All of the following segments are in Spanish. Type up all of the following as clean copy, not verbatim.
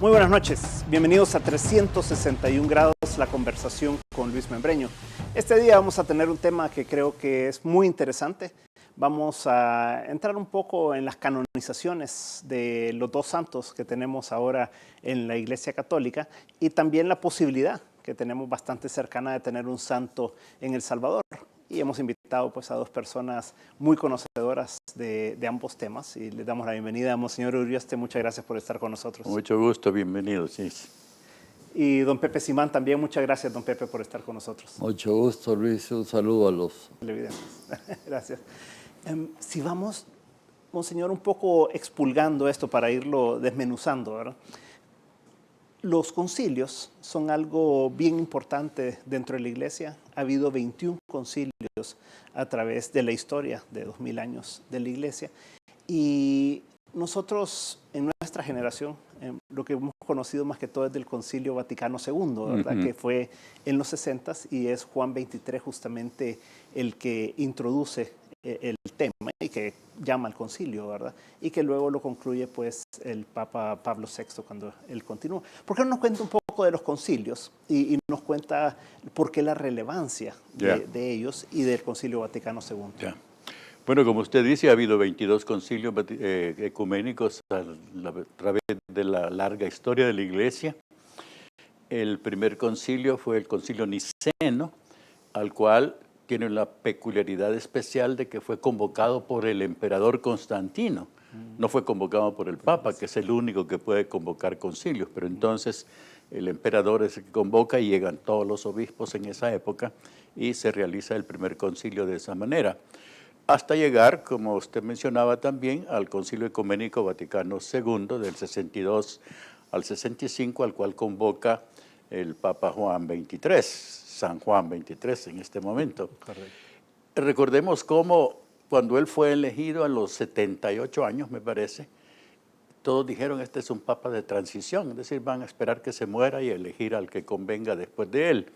Muy buenas noches, bienvenidos a 361 grados, la conversación con Luis Membreño. Este día vamos a tener un tema que creo que es muy interesante. Vamos a entrar un poco en las canonizaciones de los dos santos que tenemos ahora en la Iglesia Católica y también la posibilidad que tenemos bastante cercana de tener un santo en El Salvador. Y hemos invitado pues, a dos personas muy conocedoras de ambos temas y les damos la bienvenida a Monseñor Urioste. Muchas gracias por estar con nosotros. Mucho gusto, bienvenido. Sí. Y don Pepe Simán también, muchas gracias don Pepe por estar con nosotros. Mucho gusto, Luis, un saludo a los televidentes. Gracias. Si vamos, Monseñor, un poco expulgando esto para irlo desmenuzando, ¿verdad? Los concilios son algo bien importante dentro de la Iglesia. Ha habido 21 concilios a través de la historia de 2000 años de la Iglesia. Y nosotros, en nuestra generación, lo que hemos conocido más que todo es del Concilio Vaticano II, ¿verdad? Que fue en los 60s y es Juan XXIII justamente el que introduce el tema y que llama al concilio, ¿verdad? Y que luego lo concluye pues el Papa Pablo VI cuando él continúa. ¿Por qué no nos cuenta un poco de los concilios y nos cuenta por qué la relevancia de ellos y del Concilio Vaticano II? Bueno, como usted dice, ha habido 22 concilios ecuménicos a través de la larga historia de la Iglesia. El primer concilio fue el concilio niceno, al cual tiene la peculiaridad especial de que fue convocado por el emperador Constantino. No fue convocado por el Papa, que es el único que puede convocar concilios, pero entonces el emperador es el que convoca y llegan todos los obispos en esa época y se realiza el primer concilio de esa manera. Hasta llegar, como usted mencionaba también, al Concilio Ecuménico Vaticano II del 62 al 65, al cual convoca el Papa Juan XXIII, San Juan XXIII en este momento. Correcto. Recordemos cómo cuando él fue elegido a los 78 años, me parece, todos dijeron este es un papa de transición, es decir, van a esperar que se muera y elegir al que convenga después de él.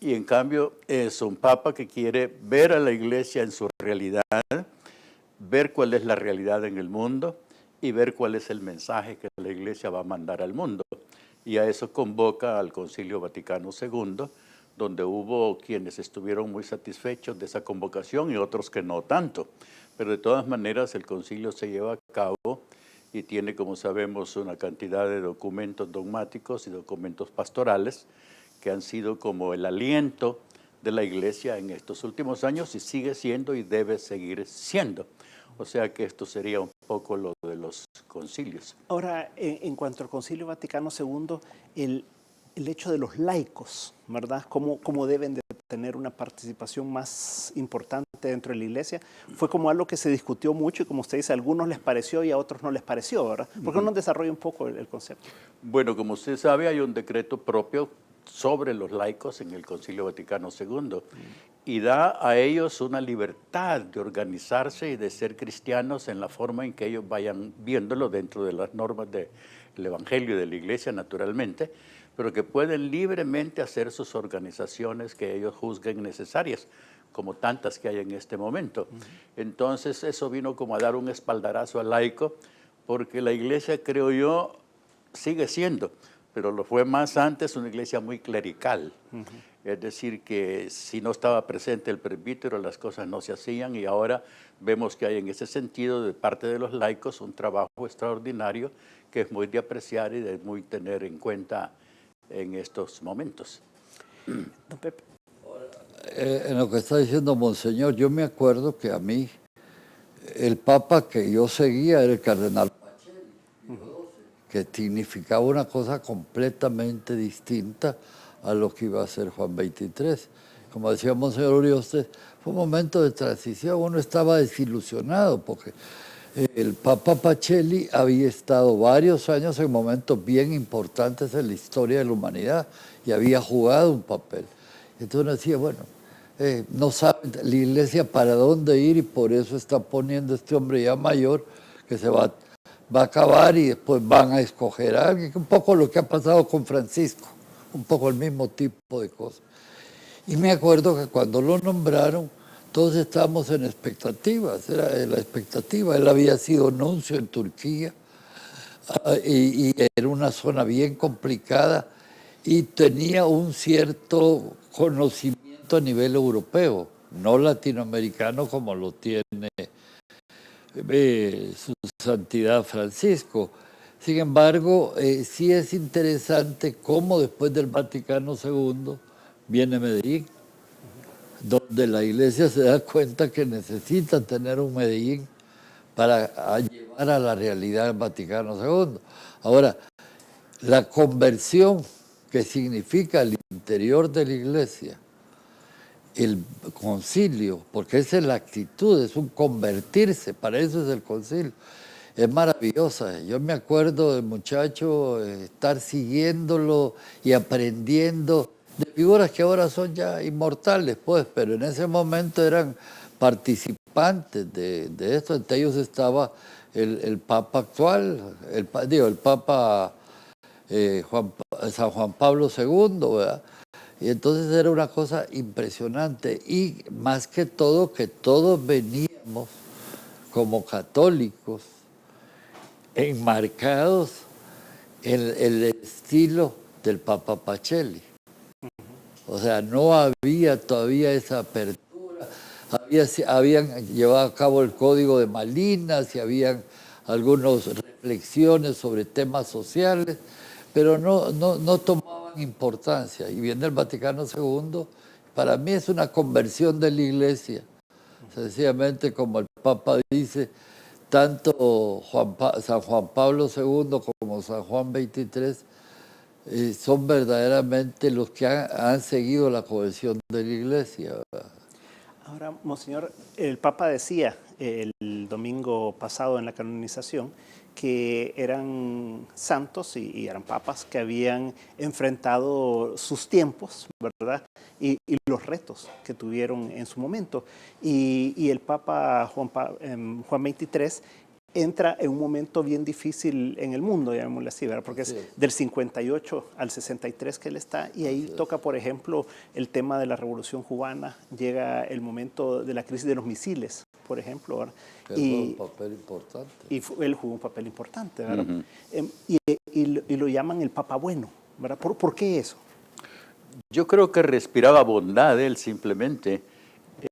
Y en cambio es un papa que quiere ver a la Iglesia en su realidad, ver cuál es la realidad en el mundo y ver cuál es el mensaje que la Iglesia va a mandar al mundo. Y a eso convoca al Concilio Vaticano II, donde hubo quienes estuvieron muy satisfechos de esa convocación y otros que no tanto. Pero de todas maneras el concilio se lleva a cabo y tiene, como sabemos, una cantidad de documentos dogmáticos y documentos pastorales que han sido como el aliento de la Iglesia en estos últimos años y sigue siendo y debe seguir siendo. O sea que esto sería un poco lo de los concilios. Ahora, en cuanto al Concilio Vaticano II, el hecho de los laicos, ¿verdad? ¿Cómo deben de tener una participación más importante dentro de la Iglesia? Fue como algo que se discutió mucho y como usted dice, a algunos les pareció y a otros no les pareció, ¿verdad? ¿Por qué no desarrolla un poco el concepto? Bueno, como usted sabe, hay un decreto propio sobre los laicos en el Concilio Vaticano II y da a ellos una libertad de organizarse y de ser cristianos en la forma en que ellos vayan viéndolo dentro de las normas del Evangelio y de la Iglesia, naturalmente, pero que pueden libremente hacer sus organizaciones que ellos juzguen necesarias, como tantas que hay en este momento. Entonces eso vino como a dar un espaldarazo al laico, porque la Iglesia, creo yo, sigue siendo, pero lo fue más antes, una iglesia muy clerical. Es decir, que si no estaba presente el presbítero, las cosas no se hacían y ahora vemos que hay en ese sentido de parte de los laicos un trabajo extraordinario que es muy de apreciar y de muy tener en cuenta en estos momentos. Don Pepe. En lo que está diciendo Monseñor, yo me acuerdo que a mí el Papa que yo seguía era el cardenal que significaba una cosa completamente distinta a lo que iba a ser Juan XXIII. Como decía Monseñor Urioste, fue un momento de transición, uno estaba desilusionado porque el Papa Pacelli había estado varios años en momentos bien importantes en la historia de la humanidad y había jugado un papel. Entonces uno decía, bueno, no sabe la Iglesia para dónde ir y por eso está poniendo a este hombre ya mayor que se va a acabar y después van a escoger a alguien, un poco lo que ha pasado con Francisco, un poco el mismo tipo de cosas. Y me acuerdo que cuando lo nombraron, todos estábamos en expectativas, era la expectativa. Él había sido nuncio en Turquía, y era una zona bien complicada y tenía un cierto conocimiento a nivel europeo, no latinoamericano como lo tiene su santidad Francisco. Sin embargo, sí es interesante cómo después del Vaticano II viene Medellín, donde la iglesia se da cuenta que necesita tener un Medellín para llevar a la realidad del Vaticano II. Ahora, la conversión que significa el interior de la iglesia, el concilio, porque esa es la actitud, es un convertirse, para eso es el concilio, es maravillosa. Yo me acuerdo de muchacho estar siguiéndolo y aprendiendo de figuras que ahora son ya inmortales, pues, pero en ese momento eran participantes de esto. Entre ellos estaba el Papa actual, el Papa San Juan Pablo II, ¿verdad? Y entonces era una cosa impresionante. Y más que todo, que todos veníamos como católicos enmarcados en el estilo del Papa Pacelli. O sea, no había todavía esa apertura. Habían llevado a cabo el Código de Malinas y habían algunas reflexiones sobre temas sociales, pero no tomaban importancia. Y viene el Vaticano II, para mí es una conversión de la Iglesia. Sencillamente, como el Papa dice, tanto San Juan Pablo II como San Juan XXIII son verdaderamente los que han seguido la conversión de la Iglesia, ¿verdad? Ahora, Monseñor, el Papa decía el domingo pasado en la canonización que eran santos y eran papas que habían enfrentado sus tiempos, ¿verdad? Y los retos que tuvieron en su momento. Y el Papa Juan XXIII entra en un momento bien difícil en el mundo, llamémosle así, ¿verdad? Porque es del 58 al 63 que él está, y ahí toca, por ejemplo, el tema de la Revolución Cubana, llega el momento de la crisis de los misiles, por ejemplo, ¿verdad? Y jugó un papel importante. Y él jugó un papel importante, ¿verdad? Y lo llaman el Papa Bueno, ¿verdad? ¿Por qué eso? Yo creo que respiraba bondad él simplemente,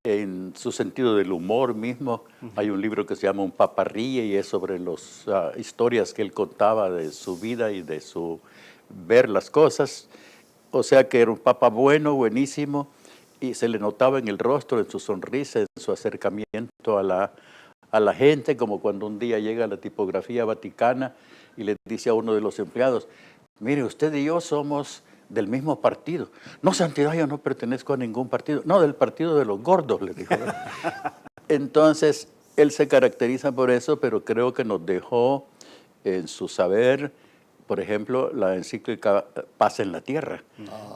en su sentido del humor mismo. Hay un libro que se llama Un Papa Ríe y es sobre las historias que él contaba de su vida y de su ver las cosas. O sea que era un papa bueno, buenísimo, y se le notaba en el rostro, en su sonrisa, en su acercamiento a la gente, como cuando un día llega a la tipografía vaticana y le dice a uno de los empleados: mire, usted y yo somos del mismo partido. No, santidad, yo no pertenezco a ningún partido. No, del partido de los gordos, le dijo. Entonces, él se caracteriza por eso, pero creo que nos dejó en su saber, por ejemplo, la encíclica Paz en la Tierra,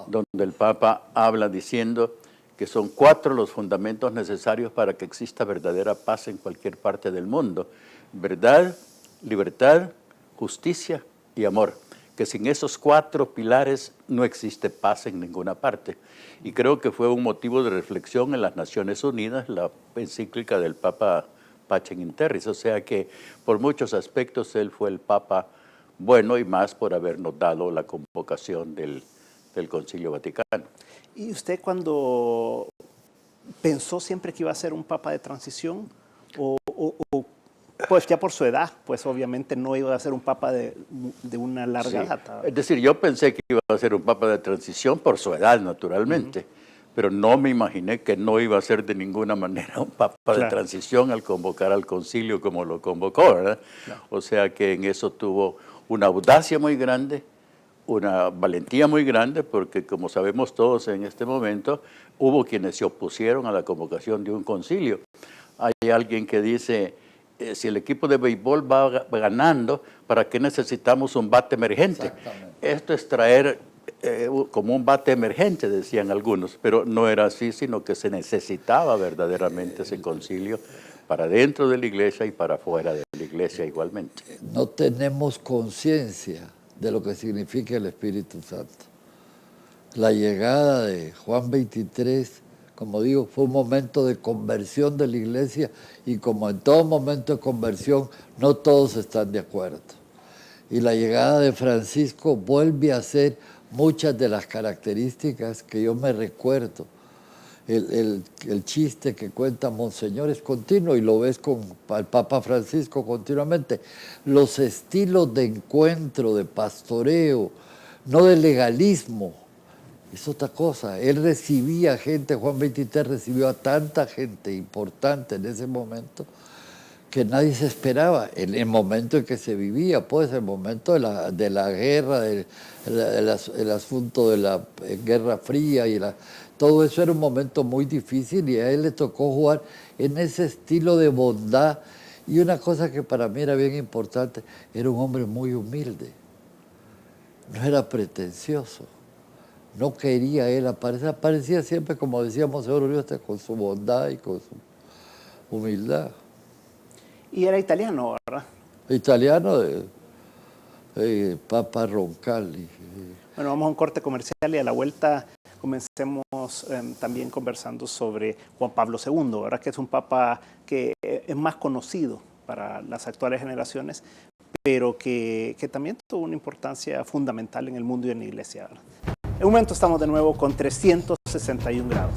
donde el Papa habla diciendo que son 4 los fundamentos necesarios para que exista verdadera paz en cualquier parte del mundo: verdad, libertad, justicia y amor. Que sin esos 4 pilares no existe paz en ninguna parte. Y creo que fue un motivo de reflexión en las Naciones Unidas, la encíclica del Papa Pacem in Terris. O sea que por muchos aspectos él fue el Papa bueno, y más por habernos dado la convocación del Concilio Vaticano. ¿Y usted cuando pensó siempre que iba a ser un Papa de transición o pues ya por su edad, pues obviamente no iba a ser un papa de una larga data? Es decir, yo pensé que iba a ser un papa de transición por su edad, naturalmente, pero no me imaginé que no iba a ser de ninguna manera un papa de transición al convocar al concilio como lo convocó, ¿verdad? O sea que en eso tuvo una audacia muy grande, una valentía muy grande, porque como sabemos todos en este momento, hubo quienes se opusieron a la convocación de un concilio. Hay alguien que dice: si el equipo de béisbol va ganando, ¿para qué necesitamos un bate emergente? Esto es traer como un bate emergente, decían algunos, pero no era así, sino que se necesitaba verdaderamente ese concilio para dentro de la iglesia y para fuera de la iglesia igualmente. No tenemos conciencia de lo que significa el Espíritu Santo. La llegada de Juan XXIII, como digo, fue un momento de conversión de la iglesia, y como en todo momento de conversión, no todos están de acuerdo. Y la llegada de Francisco vuelve a ser muchas de las características que yo me recuerdo. El chiste que cuenta Monseñor es continuo y lo ves con el Papa Francisco continuamente. Los estilos de encuentro, de pastoreo, no de legalismo, es otra cosa. Él recibía gente, Juan XXIII recibió a tanta gente importante en ese momento que nadie se esperaba, en el momento en que se vivía, pues el momento de la guerra, el asunto de la Guerra Fría, todo eso era un momento muy difícil y a él le tocó jugar en ese estilo de bondad. Y una cosa que para mí era bien importante, era un hombre muy humilde, no era pretencioso, no quería él aparecer, aparecía siempre, como decíamos, señor Urioste, con su bondad y con su humildad. Y era italiano, ¿verdad? Italiano de Papa Roncalli. Bueno, vamos a un corte comercial y a la vuelta comencemos también conversando sobre Juan Pablo II, ¿verdad? Que es un papa que es más conocido para las actuales generaciones, pero que también tuvo una importancia fundamental en el mundo y en la iglesia, ¿verdad? En un momento estamos de nuevo con 361 grados.